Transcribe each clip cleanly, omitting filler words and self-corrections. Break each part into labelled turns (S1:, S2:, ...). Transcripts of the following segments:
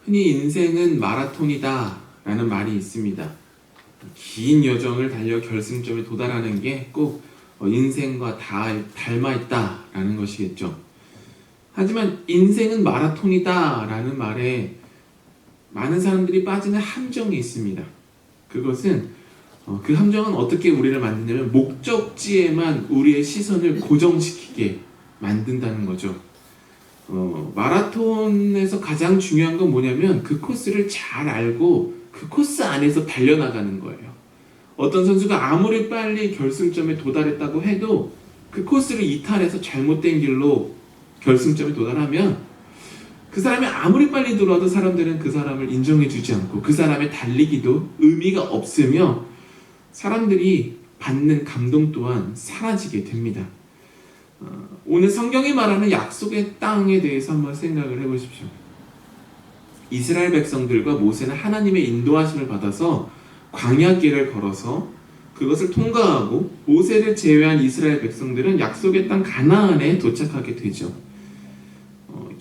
S1: 흔히 인생은 마라톤이다 라는 말이 있습니다. 긴 여정을 달려 결승점에 도달하는 게 꼭 인생과 닮아있다 라는 것이겠죠. 하지만 인생은 마라톤이다 라는 말에 많은 사람들이 빠지는 함정이 있습니다. 그것은 그 함정은 어떻게 우리를 만드냐면 목적지에만 우리의 시선을 고정시키게 만든다는 거죠. 마라톤에서 가장 중요한 건 뭐냐면 그 코스를 잘 알고 그 코스 안에서 달려나가는 거예요. 어떤 선수가 아무리 빨리 결승점에 도달했다고 해도 그 코스를 이탈해서 잘못된 길로 결승점에 도달하면 그 사람이 아무리 빨리 들어와도 사람들은 그 사람을 인정해주지 않고 그 사람의 달리기도 의미가 없으며 사람들이 받는 감동 또한 사라지게 됩니다. 오늘 성경이 말하는 약속의 땅에 대해서 한번 생각을 해보십시오. 이스라엘 백성들과 모세는 하나님의 인도하심을 받아서 광야길을 걸어서 그것을 통과하고 모세를 제외한 이스라엘 백성들은 약속의 땅 가나안에 도착하게 되죠.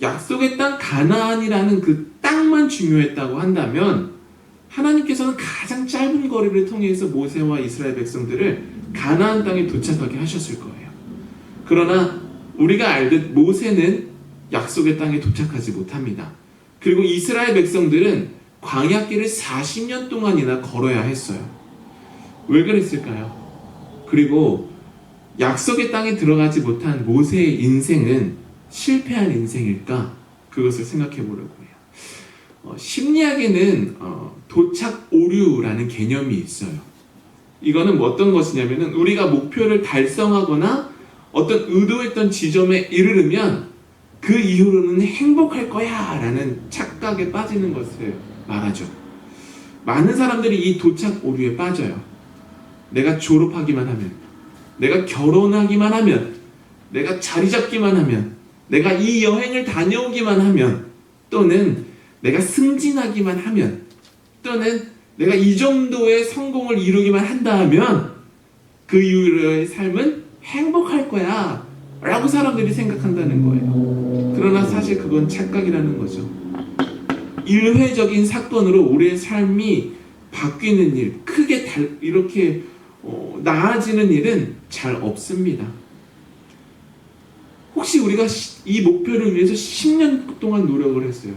S1: 약속의 땅 가나안이라는 그 땅만 중요했다고 한다면 하나님께서는 가장 짧은 거리를 통해서 모세와 이스라엘 백성들을 가나안 땅에 도착하게 하셨을 거예요. 그러나 우리가 알듯 모세는 약속의 땅에 도착하지 못합니다. 그리고 이스라엘 백성들은 광야길을 40년 동안이나 걸어야 했어요. 왜 그랬을까요? 그리고 약속의 땅에 들어가지 못한 모세의 인생은 실패한 인생일까? 그것을 생각해 보려고 해요. 심리학에는 도착 오류라는 개념이 있어요. 이거는 어떤 것이냐면은 우리가 목표를 달성하거나 어떤 의도했던 지점에 이르르면 그 이후로는 행복할 거야 라는 착각에 빠지는 것을 말하죠. 많은 사람들이 이 도착 오류에 빠져요. 내가 졸업하기만 하면, 내가 결혼하기만 하면, 내가 자리 잡기만 하면, 내가 이 여행을 다녀오기만 하면, 또는 내가 승진하기만 하면, 또는 내가 이 정도의 성공을 이루기만 한다 하면 그 이후의 삶은 행복할 거야 라고 사람들이 생각한다는 거예요. 그러나 사실 그건 착각이라는 거죠. 일회적인 사건으로 우리의 삶이 바뀌는 일, 크게 이렇게 나아지는 일은 잘 없습니다. 혹시 우리가 이 목표를 위해서 10년 동안 노력을 했어요.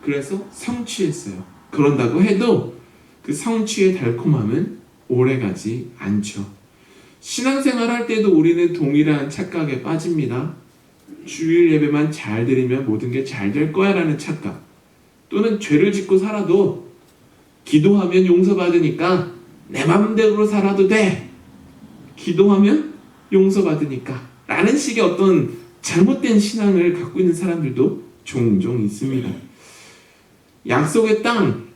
S1: 그래서 성취했어요. 그런다고 해도 그 성취의 달콤함은 오래가지 않죠. 신앙생활 할 때도 우리는 동일한 착각에 빠집니다. 주일 예배만 잘 드리면 모든 게 잘 될 거야 라는 착각, 또는 죄를 짓고 살아도 기도하면 용서받으니까 내 마음대로 살아도 돼, 기도하면 용서받으니까 라는 식의 어떤 잘못된 신앙을 갖고 있는 사람들도 종종 있습니다. 약속의 땅,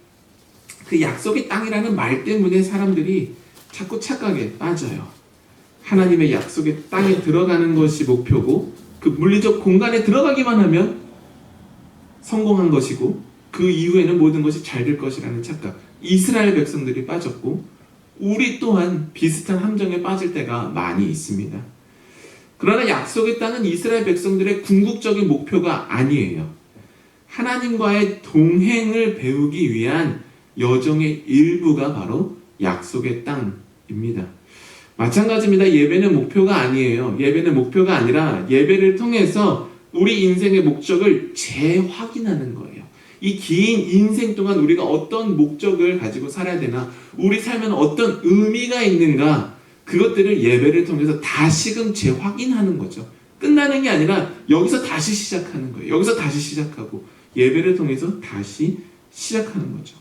S1: 그 약속의 땅이라는 말 때문에 사람들이 자꾸 착각에 빠져요. 하나님의 약속의 땅에 들어가는 것이 목표고 그 물리적 공간에 들어가기만 하면 성공한 것이고 그 이후에는 모든 것이 잘 될 것이라는 착각, 이스라엘 백성들이 빠졌고 우리 또한 비슷한 함정에 빠질 때가 많이 있습니다. 그러나 약속의 땅은 이스라엘 백성들의 궁극적인 목표가 아니에요. 하나님과의 동행을 배우기 위한 여정의 일부가 바로 약속의 땅입니다. 마찬가지입니다. 예배는 목표가 아니에요. 예배는 목표가 아니라 예배를 통해서 우리 인생의 목적을 재확인하는 거예요. 이 긴 인생 동안 우리가 어떤 목적을 가지고 살아야 되나, 우리 삶에는 어떤 의미가 있는가, 그것들을 예배를 통해서 다시금 재확인하는 거죠. 끝나는 게 아니라 여기서 다시 시작하는 거예요. 여기서 다시 시작하고 예배를 통해서 다시 시작하는 거죠.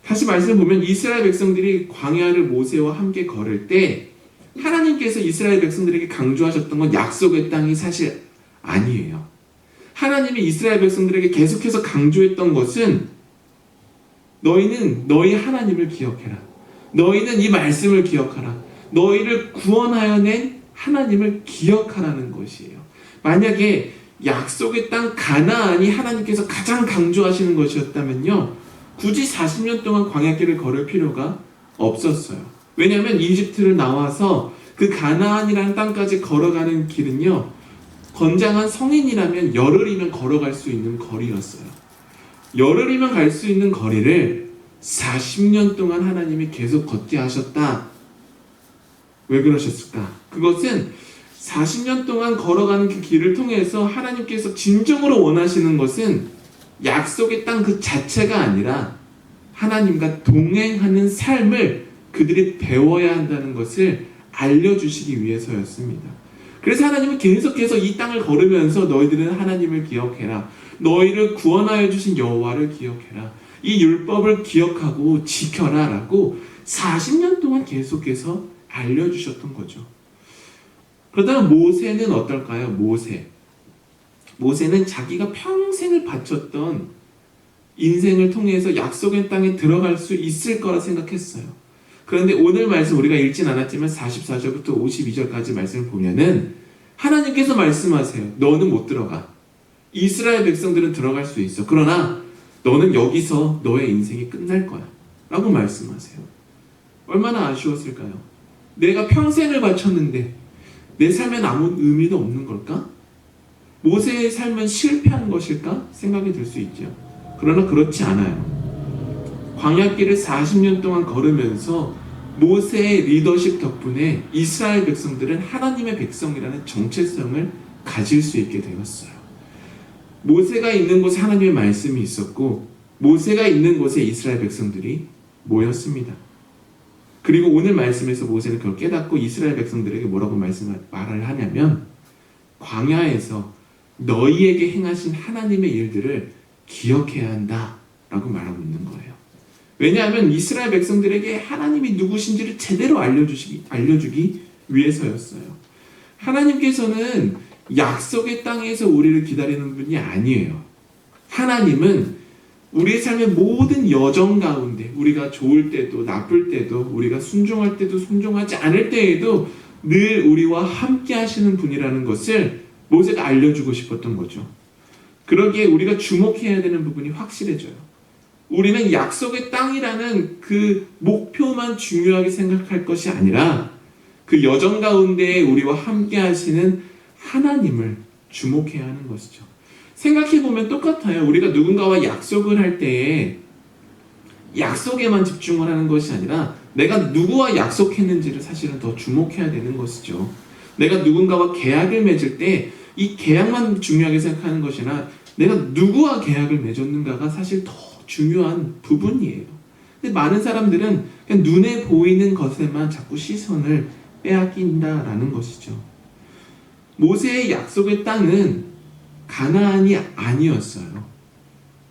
S1: 다시 말씀을 보면 이스라엘 백성들이 광야를 모세와 함께 걸을 때 하나님께서 이스라엘 백성들에게 강조하셨던 건 약속의 땅이 사실 아니에요. 하나님이 이스라엘 백성들에게 계속해서 강조했던 것은 너희는 너희 하나님을 기억해라. 너희는 이 말씀을 기억하라. 너희를 구원하여 낸 하나님을 기억하라는 것이에요. 만약에 약속의 땅 가나안이 하나님께서 가장 강조하시는 것이었다면요, 굳이 40년 동안 광야길을 걸을 필요가 없었어요. 왜냐하면 이집트를 나와서 그 가나안이라는 땅까지 걸어가는 길은요, 건장한 성인이라면 열흘이면 걸어갈 수 있는 거리였어요. 열흘이면 갈 수 있는 거리를 40년 동안 하나님이 계속 걷게 하셨다. 왜 그러셨을까? 그것은 40년 동안 걸어가는 그 길을 통해서 하나님께서 진정으로 원하시는 것은 약속의 땅 그 자체가 아니라 하나님과 동행하는 삶을 그들이 배워야 한다는 것을 알려주시기 위해서였습니다. 그래서 하나님은 계속해서 이 땅을 걸으면서 너희들은 하나님을 기억해라. 너희를 구원하여 주신 여호와를 기억해라. 이 율법을 기억하고 지켜라 라고 40년 동안 계속해서 알려주셨던 거죠. 그러다가 모세는 어떨까요? 모세는 자기가 평생을 바쳤던 인생을 통해서 약속의 땅에 들어갈 수 있을 거라 생각했어요. 그런데 오늘 말씀 우리가 읽진 않았지만 44절부터 52절까지 말씀을 보면은 하나님께서 말씀하세요. 너는 못 들어가. 이스라엘 백성들은 들어갈 수 있어. 그러나 너는 여기서 너의 인생이 끝날 거야 라고 말씀하세요. 얼마나 아쉬웠을까요? 내가 평생을 바쳤는데 내 삶엔 아무 의미도 없는 걸까? 모세의 삶은 실패한 것일까? 생각이 들 수 있죠. 그러나 그렇지 않아요. 광야길을 40년 동안 걸으면서 모세의 리더십 덕분에 이스라엘 백성들은 하나님의 백성이라는 정체성을 가질 수 있게 되었어요. 모세가 있는 곳에 하나님의 말씀이 있었고 모세가 있는 곳에 이스라엘 백성들이 모였습니다. 그리고 오늘 말씀에서 모세는 그걸 깨닫고 이스라엘 백성들에게 뭐라고 말을 하냐면 광야에서 너희에게 행하신 하나님의 일들을 기억해야 한다 라고 말하고 있는 거예요. 왜냐하면 이스라엘 백성들에게 하나님이 누구신지를 제대로 알려주기 위해서였어요. 하나님께서는 약속의 땅에서 우리를 기다리는 분이 아니에요. 하나님은 우리의 삶의 모든 여정 가운데 우리가 좋을 때도 나쁠 때도 우리가 순종할 때도 순종하지 않을 때에도 늘 우리와 함께 하시는 분이라는 것을 모세가 알려주고 싶었던 거죠. 그러기에 우리가 주목해야 되는 부분이 확실해져요. 우리는 약속의 땅이라는 그 목표만 중요하게 생각할 것이 아니라 그 여정 가운데 우리와 함께 하시는 하나님을 주목해야 하는 것이죠. 생각해보면 똑같아요. 우리가 누군가와 약속을 할 때에 약속에만 집중을 하는 것이 아니라 내가 누구와 약속했는지를 사실은 더 주목해야 되는 것이죠. 내가 누군가와 계약을 맺을 때 이 계약만 중요하게 생각하는 것이나 내가 누구와 계약을 맺었는가가 사실 더 중요한 부분이에요. 근데 많은 사람들은 그냥 눈에 보이는 것에만 자꾸 시선을 빼앗긴다라는 것이죠. 모세의 약속의 땅은 가나안이 아니었어요.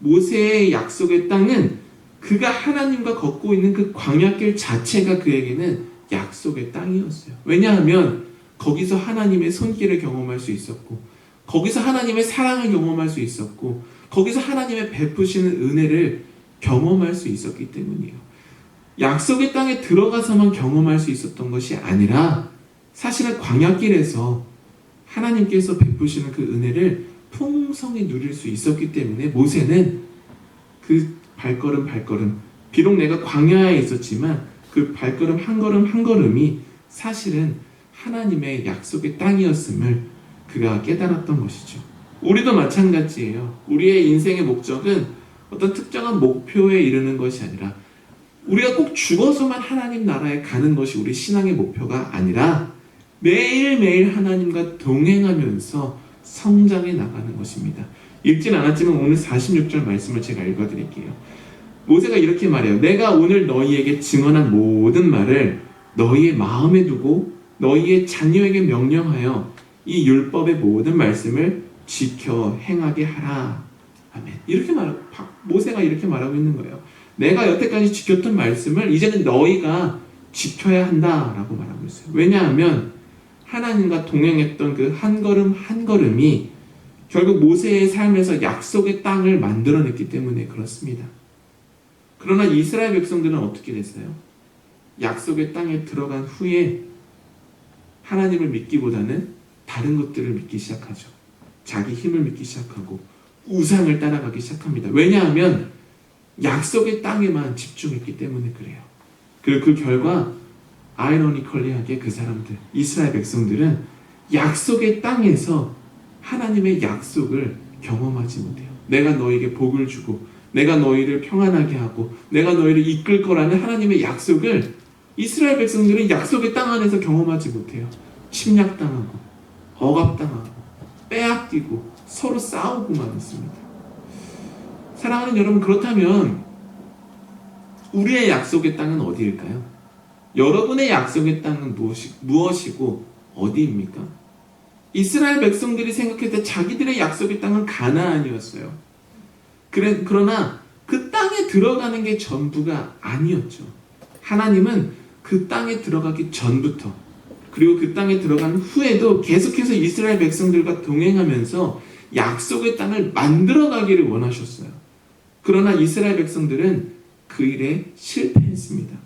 S1: 모세의 약속의 땅은 그가 하나님과 걷고 있는 그 광야길 자체가 그에게는 약속의 땅이었어요. 왜냐하면 거기서 하나님의 손길을 경험할 수 있었고 거기서 하나님의 사랑을 경험할 수 있었고 거기서 하나님의 베푸시는 은혜를 경험할 수 있었기 때문이에요. 약속의 땅에 들어가서만 경험할 수 있었던 것이 아니라 사실은 광야길에서 하나님께서 베푸시는 그 은혜를 풍성히 누릴 수 있었기 때문에 모세는 그 발걸음 비록 내가 광야에 있었지만 그 발걸음 한 걸음 한 걸음이 사실은 하나님의 약속의 땅이었음을 그가 깨달았던 것이죠. 우리도 마찬가지예요. 우리의 인생의 목적은 어떤 특정한 목표에 이르는 것이 아니라 우리가 꼭 죽어서만 하나님 나라에 가는 것이 우리 신앙의 목표가 아니라 매일매일 하나님과 동행하면서 성장해 나가는 것입니다. 읽진 않았지만 오늘 46절 말씀을 제가 읽어드릴게요. 모세가 이렇게 말해요. 내가 오늘 너희에게 증언한 모든 말을 너희의 마음에 두고 너희의 자녀에게 명령하여 이 율법의 모든 말씀을 지켜 행하게 하라. 아멘. 모세가 이렇게 말하고 있는 거예요. 내가 여태까지 지켰던 말씀을 이제는 너희가 지켜야 한다라고 말하고 있어요. 왜냐하면 하나님과 동행했던 그 한 걸음 한 걸음이 결국 모세의 삶에서 약속의 땅을 만들어냈기 때문에 그렇습니다. 그러나 이스라엘 백성들은 어떻게 됐어요? 약속의 땅에 들어간 후에 하나님을 믿기보다는 다른 것들을 믿기 시작하죠. 자기 힘을 믿기 시작하고 우상을 따라가기 시작합니다. 왜냐하면 약속의 땅에만 집중했기 때문에 그래요. 그리고 그 결과 아이러니컬리하게 그 사람들, 이스라엘 백성들은 약속의 땅에서 하나님의 약속을 경험하지 못해요. 내가 너에게 복을 주고 내가 너희를 평안하게 하고 내가 너희를 이끌 거라는 하나님의 약속을 이스라엘 백성들은 약속의 땅 안에서 경험하지 못해요. 침략당하고 억압당하고 빼앗기고 서로 싸우고만 있습니다. 사랑하는 여러분, 그렇다면 우리의 약속의 땅은 어디일까요? 여러분의 약속의 땅은 무엇이고 어디입니까? 이스라엘 백성들이 생각할 때 자기들의 약속의 땅은 가나안이었어요. 그러나 그 땅에 들어가는 게 전부가 아니었죠. 하나님은 그 땅에 들어가기 전부터, 그리고 그 땅에 들어간 후에도 계속해서 이스라엘 백성들과 동행하면서 약속의 땅을 만들어가기를 원하셨어요. 그러나 이스라엘 백성들은 그 일에 실패했습니다.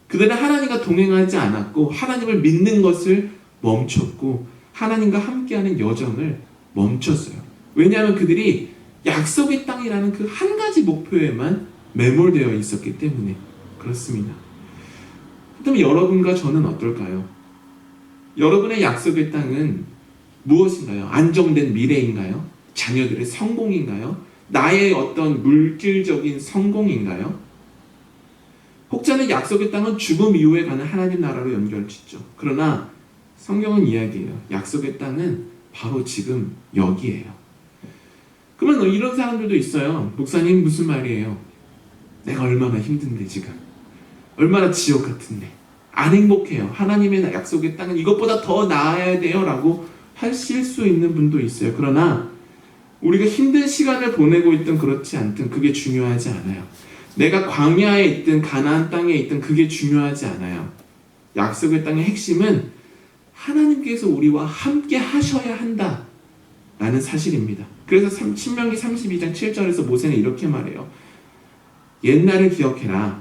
S1: 그들은 하나님과 동행하지 않았고 하나님을 믿는 것을 멈췄고 하나님과 함께하는 여정을 멈췄어요. 왜냐하면 그들이 약속의 땅이라는 그 한 가지 목표에만 매몰되어 있었기 때문에 그렇습니다. 그렇다면 여러분과 저는 어떨까요? 여러분의 약속의 땅은 무엇인가요? 안정된 미래인가요? 자녀들의 성공인가요? 나의 어떤 물질적인 성공인가요? 혹자는 약속의 땅은 죽음 이후에 가는 하나님 나라로 연결짓죠. 그러나 성경은 이야기해요. 약속의 땅은 바로 지금 여기예요. 그러면 이런 사람들도 있어요. 목사님, 무슨 말이에요? 내가 얼마나 힘든데 지금, 얼마나 지옥 같은데 안 행복해요. 하나님의 약속의 땅은 이것보다 더 나아야 돼요 라고 하실 수 있는 분도 있어요. 그러나 우리가 힘든 시간을 보내고 있든 그렇지 않든 그게 중요하지 않아요. 내가 광야에 있든 가나안 땅에 있든 그게 중요하지 않아요. 약속의 땅의 핵심은 하나님께서 우리와 함께 하셔야 한다 라는 사실입니다. 그래서 신명기 32장 7절에서 모세는 이렇게 말해요. 옛날을 기억해라.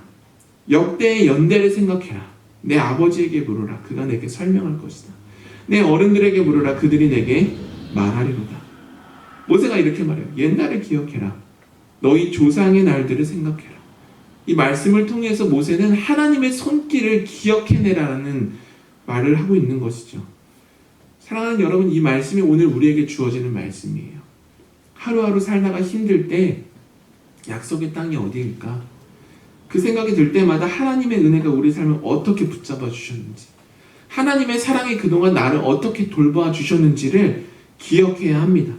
S1: 역대의 연대를 생각해라. 내 아버지에게 물으라. 그가 내게 설명할 것이다. 내 어른들에게 물으라. 그들이 내게 말하리로다. 모세가 이렇게 말해요. 옛날을 기억해라. 너희 조상의 날들을 생각해라. 이 말씀을 통해서 모세는 하나님의 손길을 기억해내라는 말을 하고 있는 것이죠. 사랑하는 여러분, 이 말씀이 오늘 우리에게 주어지는 말씀이에요. 하루하루 살다가 힘들 때 약속의 땅이 어디일까? 그 생각이 들 때마다 하나님의 은혜가 우리 삶을 어떻게 붙잡아 주셨는지, 하나님의 사랑이 그동안 나를 어떻게 돌봐 주셨는지를 기억해야 합니다.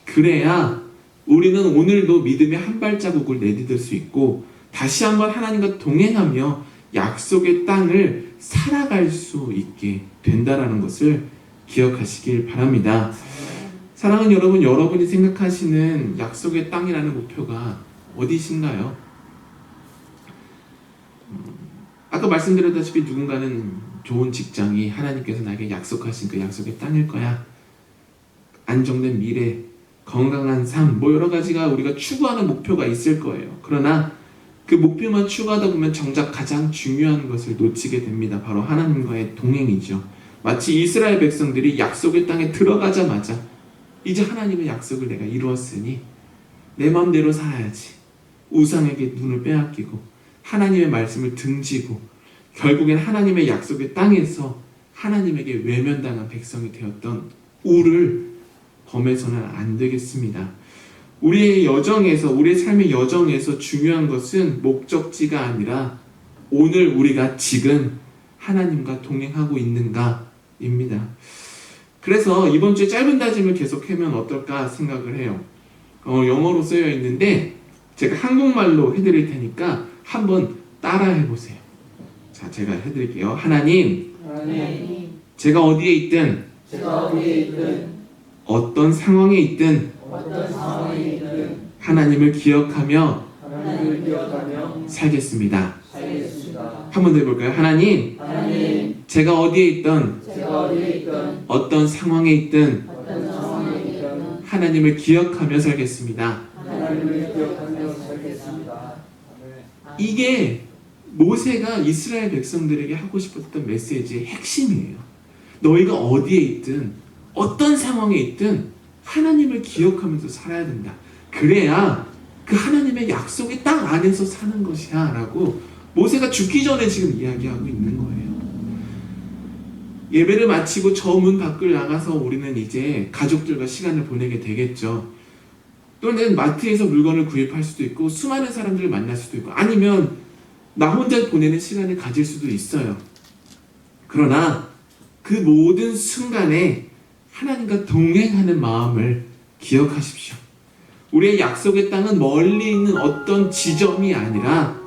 S1: 그래야 우리는 오늘도 믿음의 한 발자국을 내디딜 수 있고 다시 한번 하나님과 동행하며 약속의 땅을 살아갈 수 있게 된다라는 것을 기억하시길 바랍니다. 사랑하는 여러분, 여러분이 생각하시는 약속의 땅이라는 목표가 어디신가요? 아까 말씀드렸다시피 누군가는 좋은 직장이 하나님께서 나에게 약속하신 그 약속의 땅일 거야. 안정된 미래, 건강한 삶, 여러 가지가 우리가 추구하는 목표가 있을 거예요. 그러나 그 목표만 추구하다 보면 정작 가장 중요한 것을 놓치게 됩니다. 바로 하나님과의 동행이죠. 마치 이스라엘 백성들이 약속의 땅에 들어가자마자 이제 하나님의 약속을 내가 이루었으니 내 마음대로 살아야지. 우상에게 눈을 빼앗기고 하나님의 말씀을 등지고 결국엔 하나님의 약속의 땅에서 하나님에게 외면당한 백성이 되었던 우를 범해서는 안 되겠습니다. 우리의 여정에서, 우리의 삶의 여정에서 중요한 것은 목적지가 아니라 오늘 우리가 지금 하나님과 동행하고 있는가입니다. 그래서 이번 주에 짧은 다짐을 계속하면 어떨까 생각을 해요. 영어로 쓰여 있는데 제가 한국말로 해드릴 테니까 한번 따라해 보세요. 자, 제가 해드릴게요. 하나님, 제가 어디에 있든, 어떤 상황에 있든, 하나님을 기억하며 살겠습니다. 한 번 더 해볼까요? 하나님, 제가 어디에 있든, 어떤 상황에 있든, 하나님을 기억하며 살겠습니다. 이게 모세가 이스라엘 백성들에게 하고 싶었던 메시지의 핵심이에요. 너희가 어디에 있든 어떤 상황에 있든 하나님을 기억하면서 살아야 된다. 그래야 그 하나님의 약속의 땅 안에서 사는 것이야 라고 모세가 죽기 전에 지금 이야기하고 있는 거예요. 예배를 마치고 저 문 밖을 나가서 우리는 이제 가족들과 시간을 보내게 되겠죠. 또는 마트에서 물건을 구입할 수도 있고 수많은 사람들을 만날 수도 있고 아니면 나 혼자 보내는 시간을 가질 수도 있어요. 그러나 그 모든 순간에 하나님과 동행하는 마음을 기억하십시오. 우리의 약속의 땅은 멀리 있는 어떤 지점이 아니라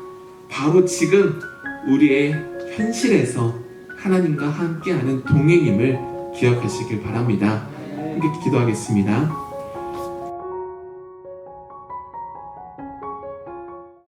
S1: 바로 지금 우리의 현실에서 하나님과 함께하는 동행임을 기억하시길 바랍니다. 함께 기도하겠습니다.